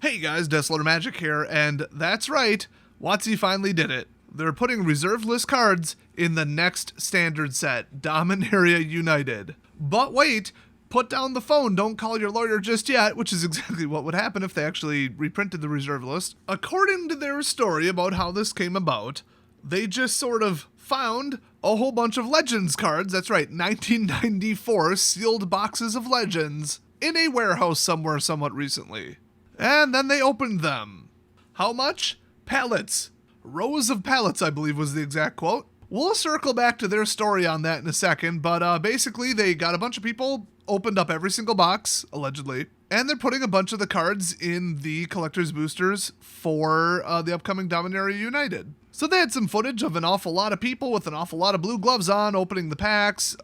Hey guys, Desolate Magic here, and that's right, WOTC finally did it. They're putting reserved list cards in the next standard set, Dominaria United. But wait, put down the phone, don't call your lawyer just yet, which is exactly what would happen if they actually reprinted the reserve list. According to their story about how this came about, they just sort of found a whole bunch of Legends cards, that's right, 1994 sealed boxes of Legends, in a warehouse somewhere somewhat recently. And then they opened them. How much? Pallets. Rows of pallets, I believe was the exact quote. We'll circle back to their story on that in a second, but basically they got a bunch of people, opened up every single box, allegedly, and they're putting a bunch of the cards in the collector's boosters for the upcoming Dominaria United. So they had some footage of an awful lot of people with an awful lot of blue gloves on, opening the packs.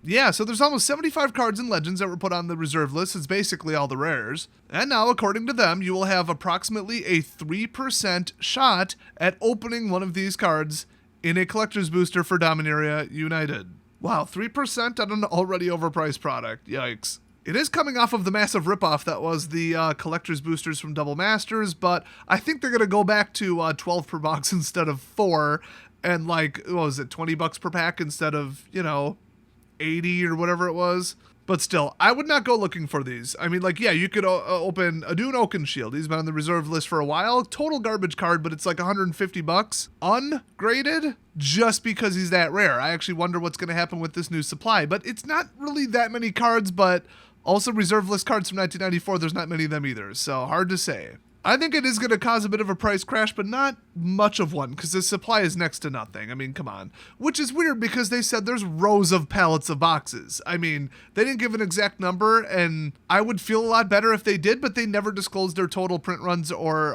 Yeah, so there's almost 75 cards in Legends that were put on the reserve list. It's basically all the rares. And now, according to them, you will have approximately a 3% shot at opening one of these cards in a collector's booster for Dominaria United. Wow, 3% on an already overpriced product. Yikes. It is coming off of the massive ripoff that was the collector's boosters from Double Masters, but I think they're going to go back to 12 per box instead of 4, and like, what was it, 20 bucks per pack instead of, 80 or whatever it was. But still, I would not go looking for these. I mean, like, yeah, you could open a Dune Oakenshield. He's been on the reserve list for a while. Total garbage card, but it's like 150 bucks. Ungraded, just because he's that rare. I actually wonder what's going to happen with this new supply. But it's not really that many cards, but also reserve list cards from 1994, there's not many of them either. So hard to say. I think it is going to cause a bit of a price crash, but not much of one, because the supply is next to nothing. I mean, come on. Which is weird, because they said there's rows of pallets of boxes. I mean, they didn't give an exact number, and I would feel a lot better if they did, but they never disclosed their total print runs or,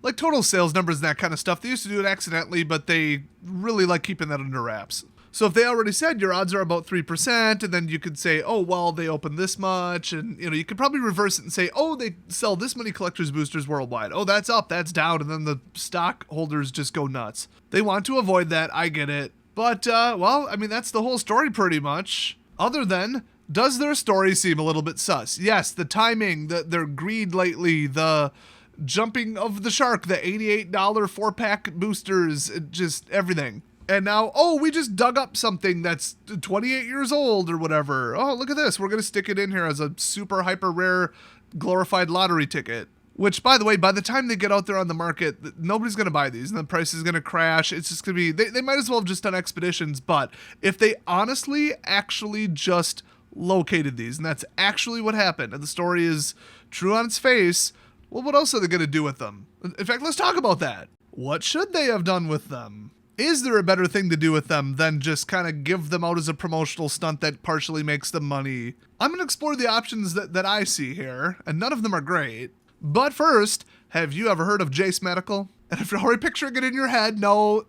like, total sales numbers and that kind of stuff. They used to do it accidentally, but they really like keeping that under wraps. So if they already said your odds are about 3%, and then you could say, oh, well, they open this much, and, you could probably reverse it and say, oh, they sell this many collector's boosters worldwide. Oh, that's up, that's down, and then the stockholders just go nuts. They want to avoid that, I get it. But, well, I mean, that's the whole story pretty much. Other than, does their story seem a little bit sus? Yes, the timing, their greed lately, the jumping of the shark, the $88 4-pack boosters, just everything. And now, oh, we just dug up something that's 28 years old or whatever. Oh, look at this. We're going to stick it in here as a super hyper rare glorified lottery ticket. Which, by the way, by the time they get out there on the market, nobody's going to buy these and the price is going to crash. It's just going to be, they might as well have just done expeditions. But if they honestly actually just located these, and that's actually what happened, and the story is true on its face, well, what else are they going to do with them? In fact, let's talk about that. What should they have done with them? Is there a better thing to do with them than just kind of give them out as a promotional stunt that partially makes them money? I'm going to explore the options that I see here, and none of them are great. But first, have you ever heard of Jace Medical? And if you're already picturing it in your head, no.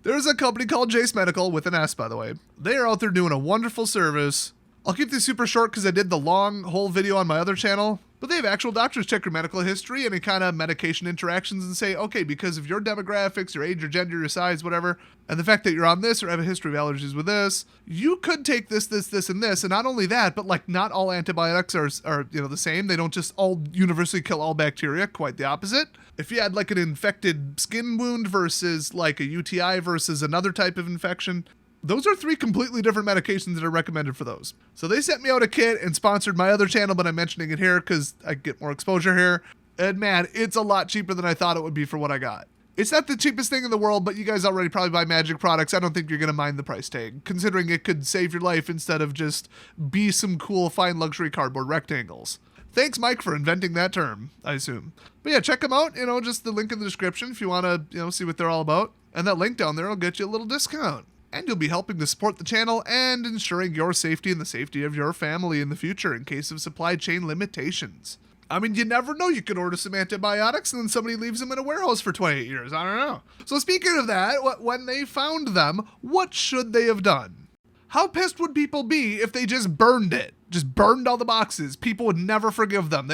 There's a company called Jace Medical, with an S, by the way. They are out there doing a wonderful service. I'll keep these super short because I did the long whole video on my other channel. But they have actual doctors check your medical history and any kind of medication interactions and say, okay, because of your demographics, your age, your gender, your size, whatever, and the fact that you're on this or have a history of allergies with this, you could take this, and this. And not only that, but like not all antibiotics are the same. They don't just all universally kill all bacteria, quite the opposite. If you had like an infected skin wound versus like a UTI versus another type of infection, those are 3 completely different medications that are recommended for those. So they sent me out a kit and sponsored my other channel, but I'm mentioning it here because I get more exposure here. And man, it's a lot cheaper than I thought it would be for what I got. It's not the cheapest thing in the world, but you guys already probably buy Magic products. I don't think you're going to mind the price tag, considering it could save your life instead of just be some cool, fine luxury cardboard rectangles. Thanks, Mike, for inventing that term, I assume. But yeah, check them out. Just the link in the description if you want to, see what they're all about. And that link down there will get you a little discount. And you'll be helping to support the channel and ensuring your safety and the safety of your family in the future in case of supply chain limitations. I mean, you never know. You could order some antibiotics and then somebody leaves them in a warehouse for 28 years. I don't know. So speaking of that, when they found them, what should they have done? How pissed would people be if they just burned it? Just burned all the boxes. People would never forgive them.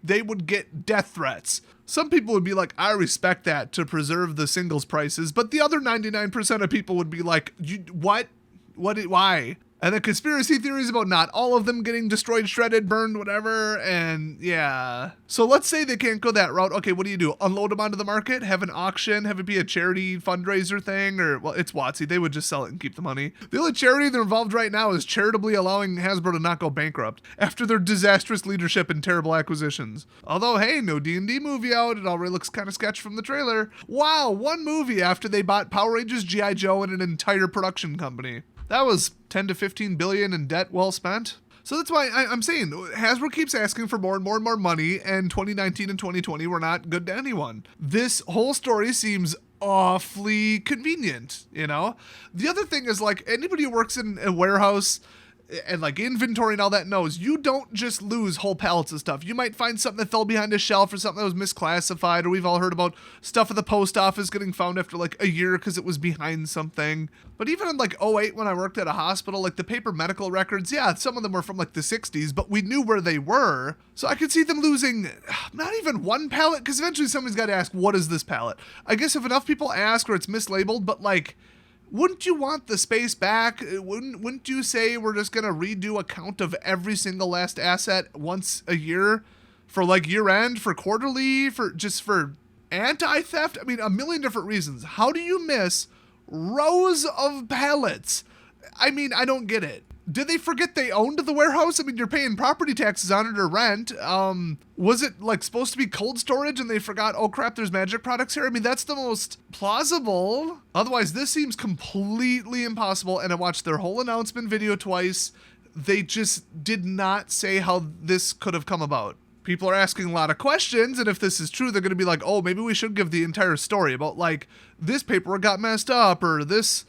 They would get death threats. Some people would be like, I respect that to preserve the singles prices, but the other 99% of people would be like, what? Why? And the conspiracy theories about not all of them getting destroyed, shredded, burned, whatever. And yeah. So let's say they can't go that route. Okay, what do? Unload them onto the market? Have an auction? Have it be a charity fundraiser thing? Or, well, it's WOTC. They would just sell it and keep the money. The only charity they're involved right now is charitably allowing Hasbro to not go bankrupt after their disastrous leadership and terrible acquisitions. Although, hey, no D&D movie out. It already looks kind of sketch from the trailer. Wow, one movie after they bought Power Rangers, G.I. Joe, and an entire production company. That was 10 to 15 billion in debt well spent. So that's why I'm saying Hasbro keeps asking for more and more and more money, and 2019 and 2020 were not good to anyone. This whole story seems awfully convenient, you know? The other thing is, like, anybody who works in a warehouse and like inventory and all that knows you don't just lose whole pallets of stuff. You might find something that fell behind a shelf or something that was misclassified, or we've all heard about stuff at the post office getting found after like a year because it was behind something. But even in like '08 when I worked at a hospital, like the paper medical records, yeah, some of them were from like the 60s, but we knew where they were. So I could see them losing not even one pallet, because eventually somebody's got to ask, what is this pallet? I guess if enough people ask or it's mislabeled, but like, wouldn't you want the space back? Wouldn't you say we're just going to redo a count of every single last asset once a year for like year end, for quarterly, for anti-theft? I mean, a million different reasons. How do you miss rows of pallets? I mean, I don't get it. Did they forget they owned the warehouse? I mean, you're paying property taxes on it or rent. Was it like supposed to be cold storage and they forgot, oh crap, there's magic products here? I mean, that's the most plausible. Otherwise, this seems completely impossible. And I watched their whole announcement video twice. They just did not say how this could have come about. People are asking a lot of questions, and if this is true, they're going to be like, oh, maybe we should give the entire story about like this paperwork got messed up or this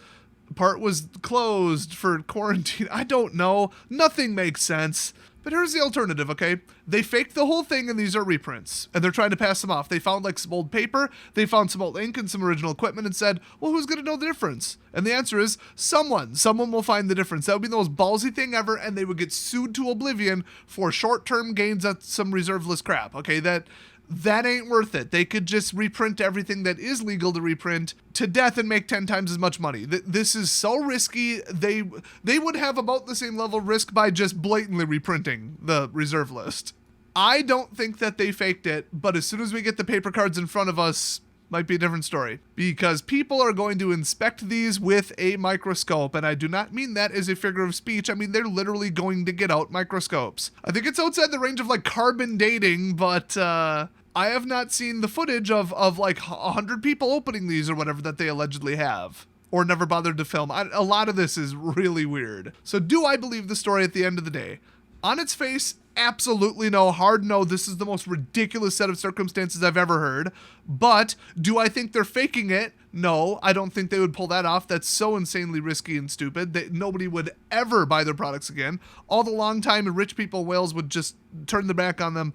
part was closed for quarantine. I don't know. Nothing makes sense. But here's the alternative, okay? They faked the whole thing and these are reprints. And they're trying to pass them off. They found like some old paper, they found some old ink and some original equipment and said, well, who's going to know the difference? And the answer is someone. Someone will find the difference. That would be the most ballsy thing ever, and they would get sued to oblivion for short-term gains at some reserveless crap, okay? That ain't worth it. They could just reprint everything that is legal to reprint to death and make 10 times as much money. This is so risky. They would have about the same level of risk by just blatantly reprinting the reserve list. I don't think that they faked it, but as soon as we get the paper cards in front of us, might be a different story, because people are going to inspect these with a microscope, and I do not mean that as a figure of speech. I mean, they're literally going to get out microscopes. I think it's outside the range of like carbon dating, but I have not seen the footage of like 100 people opening these or whatever that they allegedly have, or never bothered to film. A lot of this is really weird. So do I believe the story at the end of the day? On its face, absolutely no. Hard no. This is the most ridiculous set of circumstances I've ever heard. But do I think they're faking it? No, I don't think they would pull that off. That's so insanely risky and stupid that nobody would ever buy their products again. All the long-time rich people in Wales would just turn their back on them.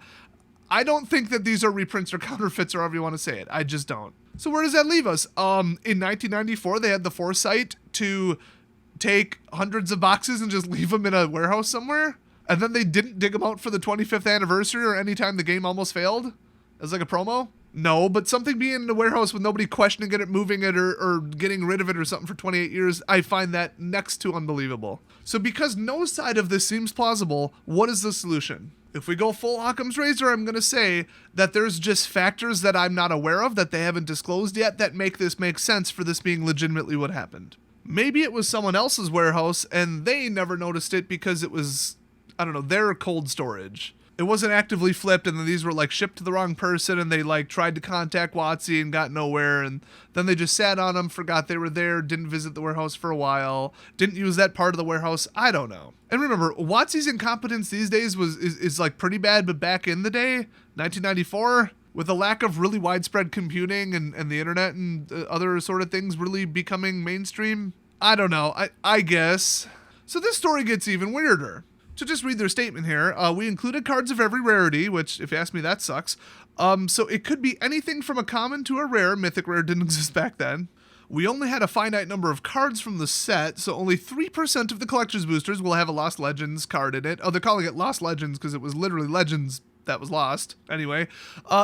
I don't think that these are reprints or counterfeits or however you want to say it. I just don't. So where does that leave us? In 1994, they had the foresight to take hundreds of boxes and just leave them in a warehouse somewhere. And then they didn't dig them out for the 25th anniversary or any time the game almost failed as like a promo? No, but something being in a warehouse with nobody questioning it, moving it, or getting rid of it or something for 28 years, I find that next to unbelievable. So because no side of this seems plausible, what is the solution? If we go full Occam's razor, I'm going to say that there's just factors that I'm not aware of that they haven't disclosed yet that make this make sense for this being legitimately what happened. Maybe it was someone else's warehouse and they never noticed it because it was, I don't know, their cold storage. It wasn't actively flipped, and then these were like shipped to the wrong person, and they like tried to contact WOTC and got nowhere, and then they just sat on them, forgot they were there, didn't visit the warehouse for a while, didn't use that part of the warehouse. I don't know. And remember, WOTC's incompetence these days is like pretty bad, but back in the day, 1994, with a lack of really widespread computing and the internet and other sort of things really becoming mainstream, I don't know. I guess. So this story gets even weirder. To just read their statement here, we included cards of every rarity, which, if you ask me, that sucks. So it could be anything from a common to a rare. Mythic rare didn't exist back then. We only had a finite number of cards from the set, so only 3% of the collector's boosters will have a Lost Legends card in it. Oh, they're calling it Lost Legends because it was literally Legends that was lost. Anyway,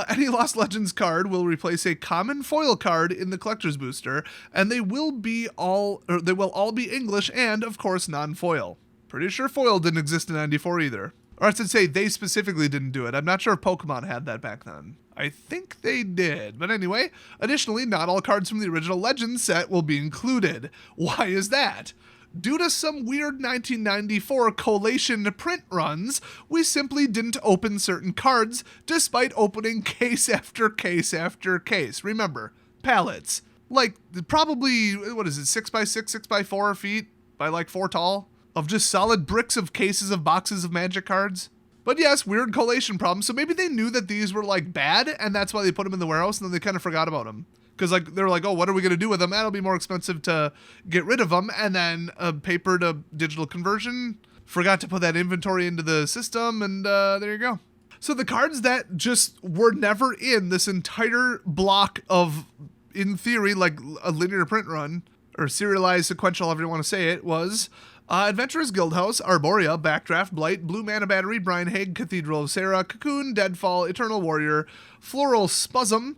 any Lost Legends card will replace a common foil card in the collector's booster, and they will all be English and, of course, non-foil. Pretty sure foil didn't exist in 94 either. Or I should say they specifically didn't do it. I'm not sure if Pokemon had that back then. I think they did. But anyway, additionally, not all cards from the original Legends set will be included. Why is that? Due to some weird 1994 collation print runs, we simply didn't open certain cards despite opening case after case after case. Remember, pallets. Like, probably, what is it, 6x6, 6x4 feet by like 4 tall? Of just solid bricks of cases of boxes of Magic cards. But yes, weird collation problems. So maybe they knew that these were like bad, and that's why they put them in the warehouse, and then they kind of forgot about them. Because like they're like, oh, what are we going to do with them? That'll be more expensive to get rid of them. And then a paper to digital conversion. Forgot to put that inventory into the system, and there you go. So the cards that just were never in this entire block of, in theory, like a linear print run, or serialized sequential, however you want to say it, was Adventurer's Guildhouse, Arborea, Backdraft, Blight, Blue Mana Battery, Brian Haig, Cathedral of Sarah, Cocoon, Deadfall, Eternal Warrior, Floral Spasm,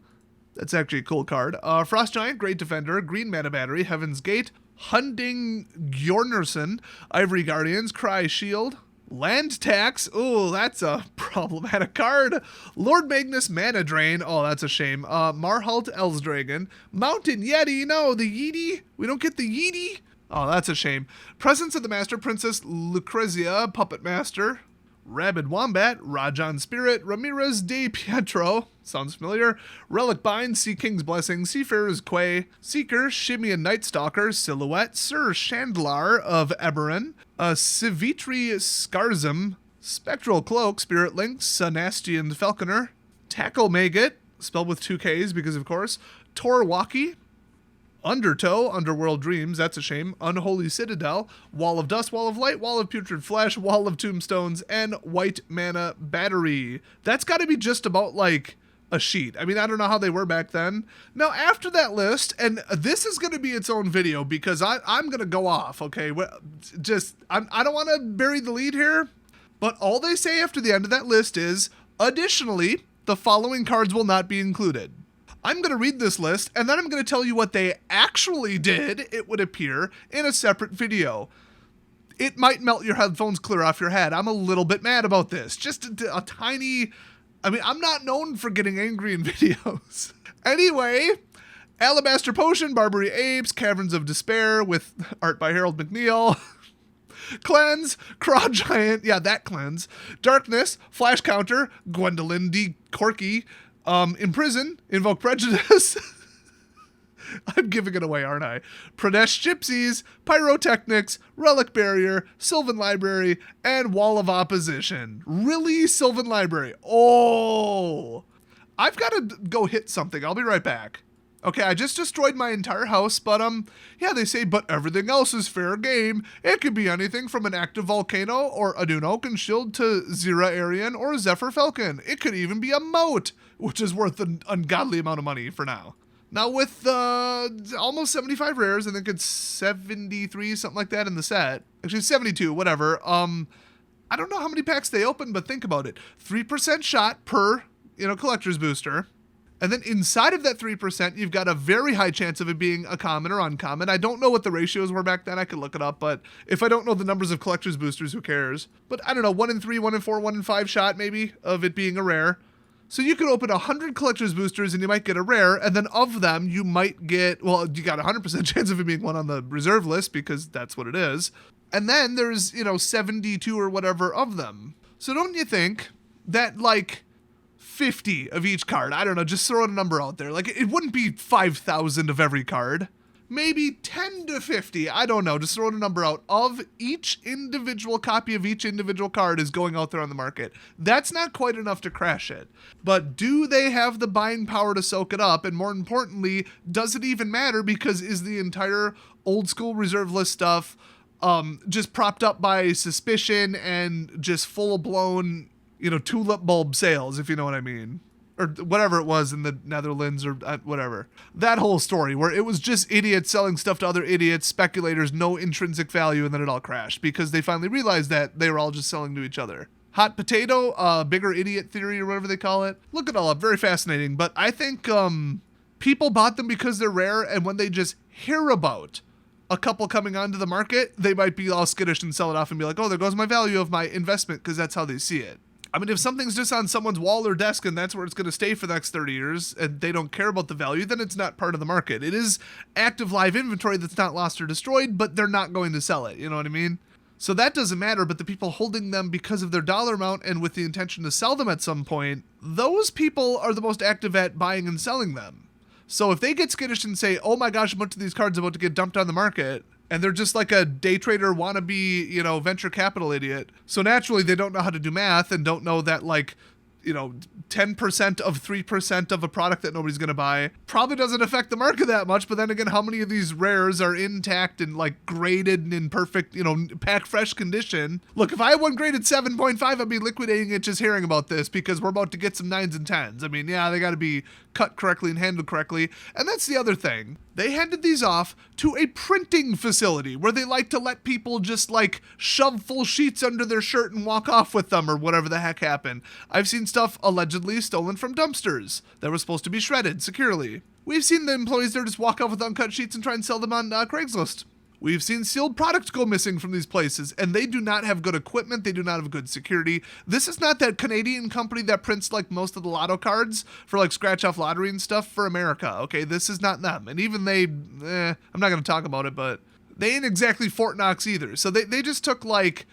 that's actually a cool card, Frost Giant, Great Defender, Green Mana Battery, Heaven's Gate, Hunding Gjornerson, Ivory Guardians, Cry Shield, Land Tax, ooh, that's a problematic card, Lord Magnus Mana Drain, oh, that's a shame, Marhalt Elsdragon, Mountain Yeti, no, the Yeti, we don't get the Yeti. Oh, that's a shame. Presence of the Master, Princess Lucrezia, Puppet Master, Rabid Wombat, Rajan Spirit, Ramirez de Pietro, sounds familiar, Relic Bind, Sea King's Blessing, Seafarer's Quay, Seeker, Shimian Night Stalker, Silhouette, Sir Chandlar of Eberron, Civitri Scarzum, Spectral Cloak, Spirit Link, Sunastian Falconer, Tackle Maggot, spelled with 2 Ks because of course, Torwaki, Undertow, Underworld Dreams, that's a shame, Unholy Citadel, Wall of Dust, Wall of Light, Wall of Putrid Flesh, Wall of Tombstones, and White Mana Battery. That's got to be just about like a sheet. I mean, I don't know how they were back then. Now, after that list, and this is going to be its own video because I'm going to go off, okay? I don't want to bury the lead here, but all they say after the end of that list is, additionally, the following cards will not be included. I'm going to read this list, and then I'm going to tell you what they actually did, it would appear, in a separate video. It might melt your headphones clear off your head. I'm a little bit mad about this. Just a tiny... I mean, I'm not known for getting angry in videos. Anyway, Alabaster Potion, Barbary Apes, Caverns of Despair with art by Harold McNeil... Cleanse, Craw Giant, yeah, that Cleanse, Darkness, Flash Counter, Gwendolyn D. Corky, Imprison, Invoke Prejudice, I'm giving it away, aren't I? Pradesh Gypsies, Pyrotechnics, Relic Barrier, Sylvan Library, and Wall of Opposition. Really, Sylvan Library? Oh, I've got to go hit something. I'll be right back. Okay, I just destroyed my entire house, but, yeah, they say, but everything else is fair game. It could be anything from an active volcano or a Dune Oaken Shield to Zera Arian or Zephyr Falcon. It could even be a Moat, which is worth an ungodly amount of money for now. Now, with, almost 75 rares, I think it's 73, something like that in the set. Actually, 72, whatever. I don't know how many packs they open, but think about it. 3% shot per, collector's booster. And then inside of that 3%, you've got a very high chance of it being a common or uncommon. I don't know what the ratios were back then. I could look it up, but if I don't know the numbers of collector's boosters, who cares? But I don't know, 1 in 3, 1 in 4, 1 in 5 shot maybe of it being a rare. So you could open 100 collector's boosters and you might get a rare, and then of them you might get, well, you got a 100% chance of it being one on the reserve list because that's what it is. And then there's, 72 or whatever of them. So don't you think that, 50 of each card, I don't know, just throw a number out there. It wouldn't be 5,000 of every card. Maybe 10 to 50, I don't know, just throw a number out, of each individual copy of each individual card is going out there on the market. That's not quite enough to crash it. But do they have the buying power to soak it up? And more importantly, does it even matter? Because is the entire old school reserve list stuff just propped up by suspicion and just full-blown, tulip bulb sales, if you know what I mean? Or whatever it was in the Netherlands or whatever. That whole story where it was just idiots selling stuff to other idiots, speculators, no intrinsic value, and then it all crashed because they finally realized that they were all just selling to each other. Hot potato, bigger idiot theory or whatever they call it. Look it all up, very fascinating. But I think people bought them because they're rare, and when they just hear about a couple coming onto the market, they might be all skittish and sell it off and be like, oh, there goes my value of my investment, because that's how they see it. I mean, if something's just on someone's wall or desk and that's where it's going to stay for the next 30 years and they don't care about the value, then it's not part of the market. It is active live inventory that's not lost or destroyed, but they're not going to sell it. You know what I mean? So that doesn't matter, but the people holding them because of their dollar amount and with the intention to sell them at some point, those people are the most active at buying and selling them. So if they get skittish and say, oh my gosh, a bunch of these cards are about to get dumped on the market, and they're just like a day trader wannabe, you know, venture capital idiot. So naturally they don't know how to do math and don't know that, like, you know, 10% of 3% of a product that nobody's going to buy probably doesn't affect the market that much. But then again, how many of these rares are intact and like graded and in perfect, you know, pack fresh condition? Look, if I had one graded 7.5, I'd be liquidating it just hearing about this, because we're about to get some 9s and 10s. I mean, yeah, they got to be cut correctly and handled correctly. And that's the other thing. They handed these off to a printing facility where they like to let people just like shove full sheets under their shirt and walk off with them or whatever the heck happened. I've seen stuff allegedly stolen from dumpsters that were supposed to be shredded securely. We've seen the employees there just walk off with uncut sheets and try and sell them on Craigslist. We've seen sealed products go missing from these places, and they do not have good equipment. They do not have good security. This is not that Canadian company that prints like most of the lotto cards for like scratch off lottery and stuff for America. Okay, this is not them. And even they, I'm not going to talk about it, but they ain't exactly Fort Knox either. So they just took like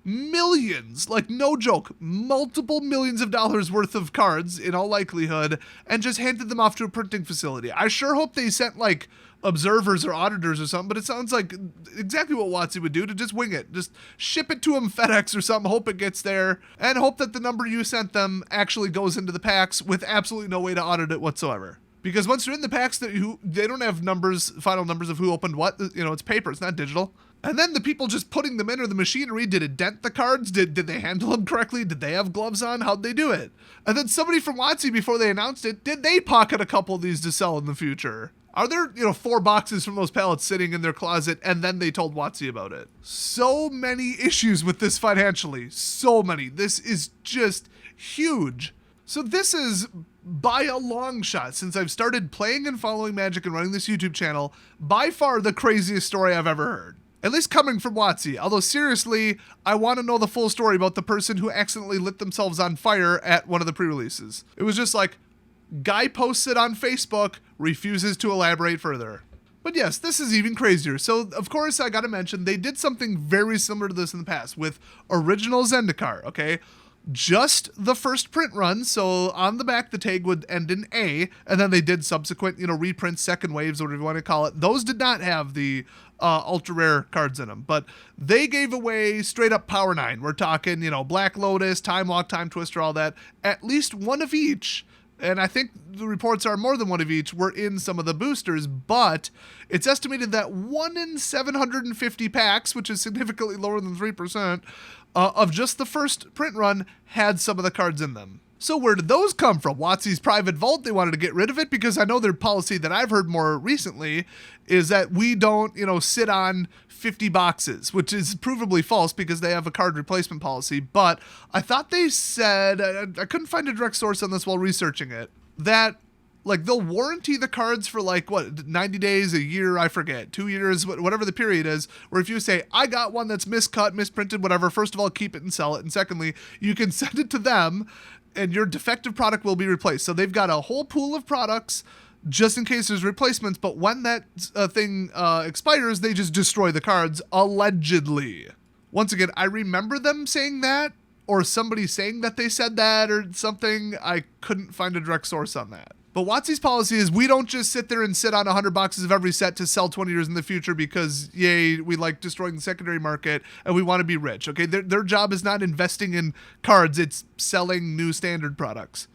millions, like no joke, multiple millions of dollars worth of cards in all likelihood, and just handed them off to a printing facility. I sure hope they sent like observers or auditors or something, but it sounds like exactly what WOTC would do, to just wing it. Just ship it to them FedEx or something, hope it gets there, and hope that the number you sent them actually goes into the packs with absolutely no way to audit it whatsoever. Because once they're in the packs, they don't have numbers, final numbers of who opened what. You know, it's paper, it's not digital. And then the people just putting them in, or the machinery, did it dent the cards? Did they handle them correctly? Did they have gloves on? How'd they do it? And then somebody from WOTC, before they announced it, did they pocket a couple of these to sell in the future? Are there, 4 boxes from those pallets sitting in their closet, and then they told WOTC about it? So many issues with this financially. So many. This is just huge. So this is, by a long shot, since I've started playing and following Magic and running this YouTube channel, by far the craziest story I've ever heard. At least coming from WOTC. Although seriously, I want to know the full story about the person who accidentally lit themselves on fire at one of the pre-releases. It was just like, guy posts it on Facebook, refuses to elaborate further. But yes, this is even crazier. So, of course, I gotta mention, they did something very similar to this in the past with original Zendikar, okay? Just the first print run, so on the back the tag would end in A, and then they did subsequent, reprints, second waves, or whatever you want to call it. Those did not have the ultra rare cards in them, but they gave away straight up Power 9. We're talking, Black Lotus, Time Walk, Time Twister, all that. At least one of each. And I think the reports are more than one of each were in some of the boosters, but it's estimated that 1 in 750 packs, which is significantly lower than 3%, of just the first print run had some of the cards in them. So where did those come from? WOTC's private vault, they wanted to get rid of it, because I know their policy that I've heard more recently is that we don't, sit on 50 boxes, which is provably false because they have a card replacement policy. But I thought they said, I couldn't find a direct source on this while researching it, that like they'll warranty the cards for 90 days, a year, I forget, 2 years, whatever the period is, where if you say, I got one that's miscut, misprinted, whatever, first of all, keep it and sell it. And secondly, you can send it to them and your defective product will be replaced. So they've got a whole pool of products just in case there's replacements, but when that thing expires, they just destroy the cards, allegedly. Once again, I remember them saying that, or somebody saying that they said that or something. I couldn't find a direct source on that. But WOTC's policy is we don't just sit there and sit on 100 boxes of every set to sell 20 years in the future because, yay, we like destroying the secondary market and we want to be rich, okay? Their job is not investing in cards. It's selling new standard products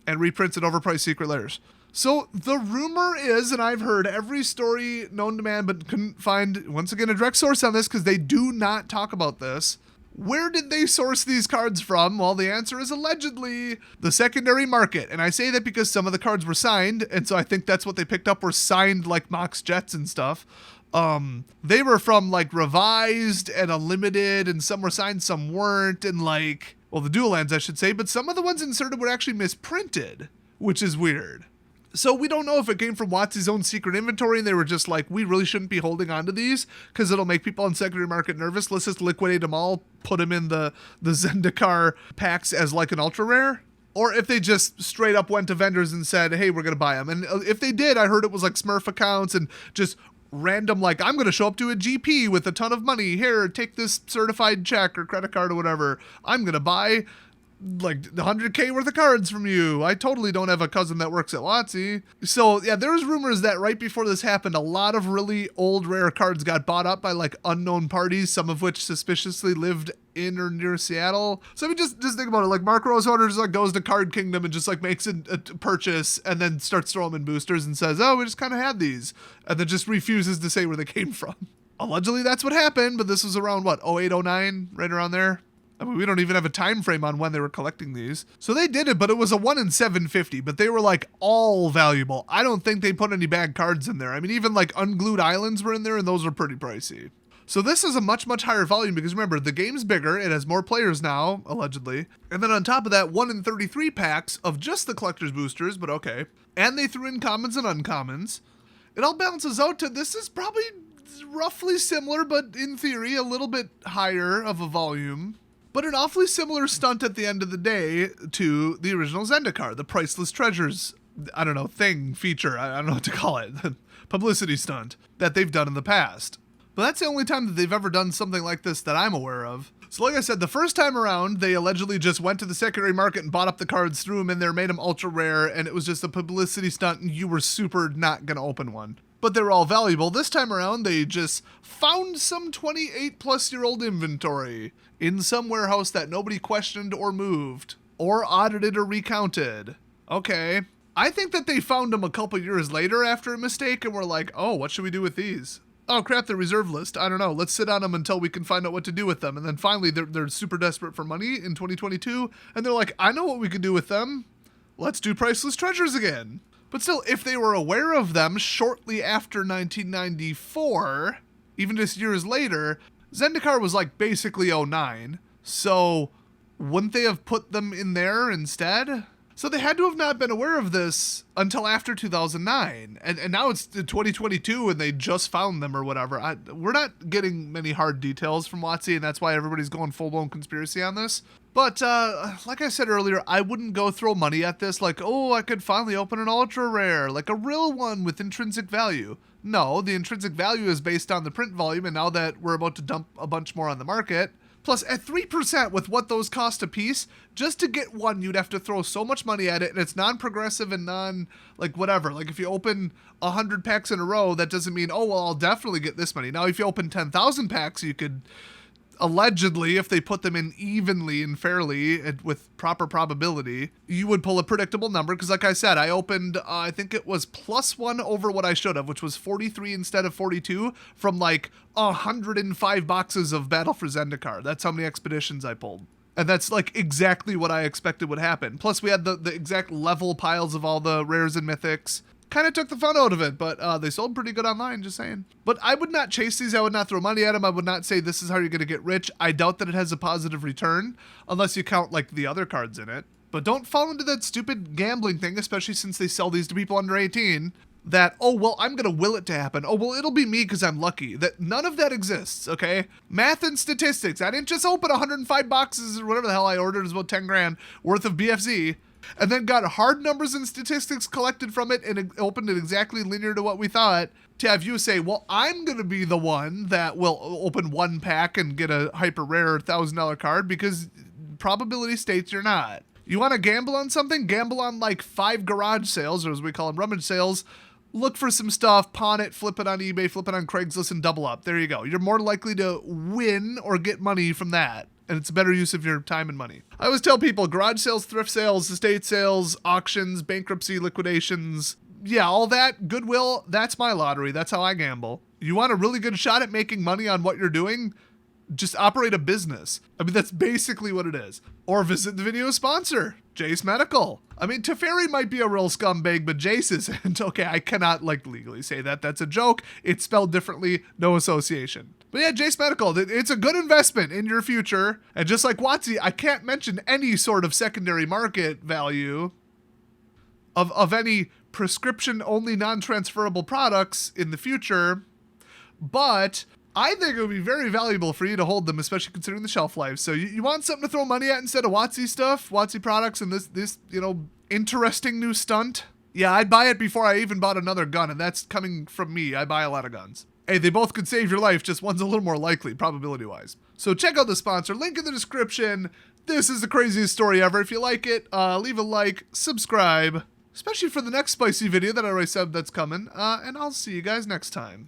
and reprints at overpriced secret layers. So the rumor is, and I've heard every story known to man, but couldn't find, once again, a direct source on this because they do not talk about this. Where did they source these cards from? Well, the answer is allegedly the secondary market. And I say that because some of the cards were signed, and so I think that's what they picked up, were signed like Mox Jets and stuff. They were from Revised and Unlimited, and some were signed, some weren't, and the dual lands, I should say, but some of the ones inserted were actually misprinted, which is weird. So we don't know if it came from WOTC's own secret inventory and they were just like, we really shouldn't be holding on to these because it'll make people on secondary market nervous. Let's just liquidate them all, put them in the Zendikar packs as like an ultra rare. Or if they just straight up went to vendors and said, hey, we're going to buy them. And if they did, I heard it was like Smurf accounts and just random, like, I'm going to show up to a GP with a ton of money. Here, take this certified check or credit card or whatever. I'm going to buy like 100K worth of cards from you. I totally don't have a cousin that works at WOTC. So yeah, there was rumors that right before this happened, a lot of really old rare cards got bought up by like unknown parties, some of which suspiciously lived in or near Seattle. So I mean, just think about it. Like Mark Rose orders, like goes to Card Kingdom and just like makes a purchase and then starts throwing them in boosters and says, oh, we just kind of had these, and then just refuses to say where they came from. Allegedly that's what happened, but this was around what, 08, 09, right around there. I mean, we don't even have a time frame on when they were collecting these. So they did it, but it was a 1 in 750, but they were like all valuable. I don't think they put any bad cards in there. I mean, even like Unglued Islands were in there and those are pretty pricey. So this is a much, much higher volume because remember, the game's bigger. It has more players now, allegedly. And then on top of that, 1 in 33 packs of just the collector's boosters, but okay. And they threw in commons and uncommons. It all balances out to this is probably roughly similar, but in theory, a little bit higher of a volume. But an awfully similar stunt at the end of the day to the original Zendikar, the Priceless Treasures, I don't know, feature, I don't know what to call it, the publicity stunt that they've done in the past. But that's the only time that they've ever done something like this that I'm aware of. So like I said, the first time around, they allegedly just went to the secondary market and bought up the cards, threw them in there, made them ultra rare, and it was just a publicity stunt and you were super not going to open one. But they were all valuable. This time around, they just found some 28-plus-year-old inventory in some warehouse that nobody questioned or moved, or audited or recounted. Okay. I think that they found them a couple years later after a mistake and were like, oh, what should we do with these? Oh, crap, they're reserve list. I don't know. Let's sit on them until we can find out what to do with them. And then finally, they're super desperate for money in 2022, and they're like, I know what we could do with them. Let's do Priceless Treasures again. But still, if they were aware of them shortly after 1994, even just years later, Zendikar was like basically 09. So wouldn't they have put them in there instead? So they had to have not been aware of this until after 2009. And now it's 2022 and they just found them or whatever. We're not getting many hard details from WOTC, and that's why everybody's going full-blown conspiracy on this. But like I said earlier, I wouldn't go throw money at this like, oh, I could finally open an ultra rare, like a real one with intrinsic value. No, the intrinsic value is based on the print volume, and now that we're about to dump a bunch more on the market. Plus, at 3% with what those cost a piece, just to get one, you'd have to throw so much money at it, and it's non-progressive and like, whatever. Like, if you open 100 packs in a row, that doesn't mean, oh, well, I'll definitely get this money. Now, if you open 10,000 packs, you could allegedly, if they put them in evenly and fairly with proper probability, you would pull a predictable number. Because like I said, I opened, I think it was +1 over what I should have, which was 43 instead of 42 from like 105 boxes of Battle for Zendikar. That's how many expeditions I pulled. And that's like exactly what I expected would happen. Plus we had the exact level piles of all the rares and mythics. Kind of took the fun out of it, but they sold pretty good online, just saying. But I would not chase these. I would not throw money at them. I would not say this is how you're going to get rich. I doubt that it has a positive return, unless you count like the other cards in it. But don't fall into that stupid gambling thing, especially since they sell these to people under 18, that, oh, well, I'm going to will it to happen. Oh, well, it'll be me because I'm lucky. That none of that exists, okay? Math and statistics. I didn't just open 105 boxes or whatever the hell I ordered. It was about 10 grand worth of BFZ. And then got hard numbers and statistics collected from it and opened it exactly linear to what we thought, to have you say, well, I'm going to be the one that will open one pack and get a hyper rare $1,000 card, because probability states you're not. You want to gamble on something? Gamble on like 5 garage sales, or as we call them, rummage sales. Look for some stuff, pawn it, flip it on eBay, flip it on Craigslist, and double up. There you go. You're more likely to win or get money from that. And it's a better use of your time and money. I always tell people, garage sales, thrift sales, estate sales, auctions, bankruptcy, liquidations, yeah, all that, Goodwill, that's my lottery. That's how I gamble. You want a really good shot at making money on what you're doing? Just operate a business. I mean, that's basically what it is. Or visit the video sponsor, Jace Medical. I mean, Teferi might be a real scumbag, but Jace isn't. Okay, I cannot like legally say that. That's a joke. It's spelled differently, no association. But yeah, Jace Medical, it's a good investment in your future. And just like WOTC, I can't mention any sort of secondary market value. of any prescription-only non-transferable products in the future, but I think it would be very valuable for you to hold them, especially considering the shelf life. So you want something to throw money at instead of WOTC stuff, WOTC products, and this interesting new stunt? Yeah, I'd buy it before I even bought another gun, and that's coming from me. I buy a lot of guns. Hey, they both could save your life, just one's a little more likely, probability-wise. So check out the sponsor, link in the description. This is the craziest story ever. If you like it, leave a like, subscribe, especially for the next spicy video that I already said that's coming, and I'll see you guys next time.